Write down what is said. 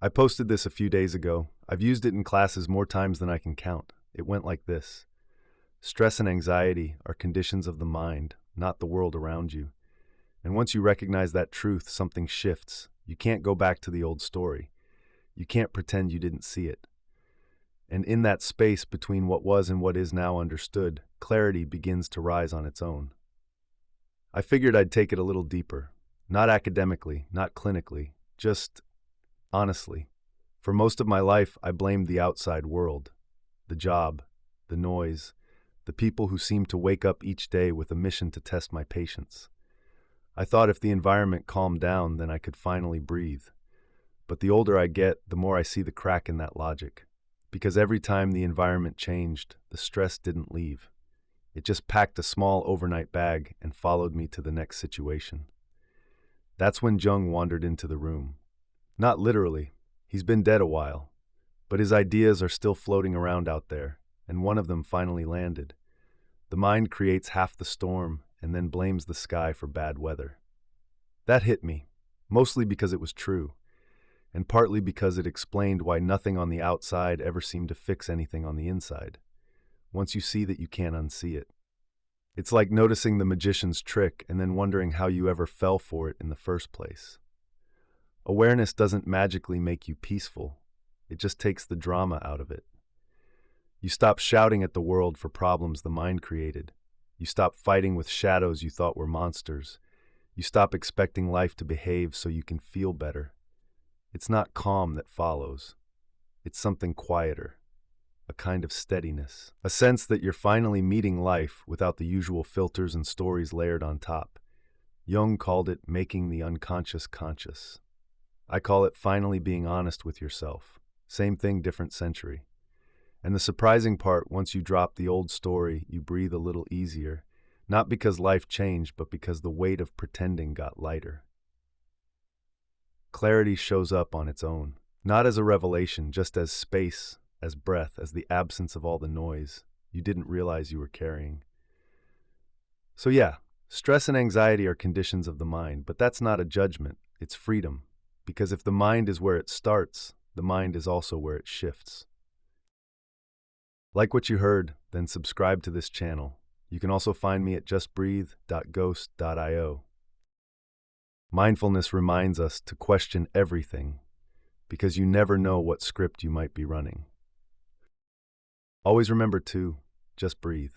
I posted this a few days ago. I've used it in classes more times than I can count. It went like this. Stress and anxiety are conditions of the mind, not the world around you. And once you recognize that truth, something shifts. You can't go back to the old story. You can't pretend you didn't see it. And in that space between what was and what is now understood, clarity begins to rise on its own. I figured I'd take it a little deeper. Not academically, not clinically, just honestly. For most of my life, I blamed the outside world. The job, the noise, the people who seemed to wake up each day with a mission to test my patience. I thought if the environment calmed down, then I could finally breathe. But the older I get, the more I see the crack in that logic. Because every time the environment changed, the stress didn't leave. It just packed a small overnight bag and followed me to the next situation. That's when Jung wandered into the room. Not literally. He's been dead a while. But his ideas are still floating around out there, and one of them finally landed. The mind creates half the storm and then blames the sky for bad weather. That hit me, mostly because it was true, and partly because it explained why nothing on the outside ever seemed to fix anything on the inside. Once you see that, you can't unsee it. It's like noticing the magician's trick and then wondering how you ever fell for it in the first place. Awareness doesn't magically make you peaceful. It just takes the drama out of it. You stop shouting at the world for problems the mind created. You stop fighting with shadows you thought were monsters. You stop expecting life to behave so you can feel better. It's not calm that follows. It's something quieter, a kind of steadiness, a sense that you're finally meeting life without the usual filters and stories layered on top. Jung called it making the unconscious conscious. I call it finally being honest with yourself. Same thing, different century. And the surprising part, once you drop the old story, you breathe a little easier, not because life changed, but because the weight of pretending got lighter. Clarity shows up on its own, not as a revelation, just as space, as breath, as the absence of all the noise you didn't realize you were carrying. So yeah, stress and anxiety are conditions of the mind, but that's not a judgment, it's freedom. Because if the mind is where it starts, the mind is also where it shifts. Like what you heard, then subscribe to this channel. You can also find me at justbreathe.ghost.io. Mindfulness reminds us to question everything, because you never know what script you might be running. Always remember to just breathe.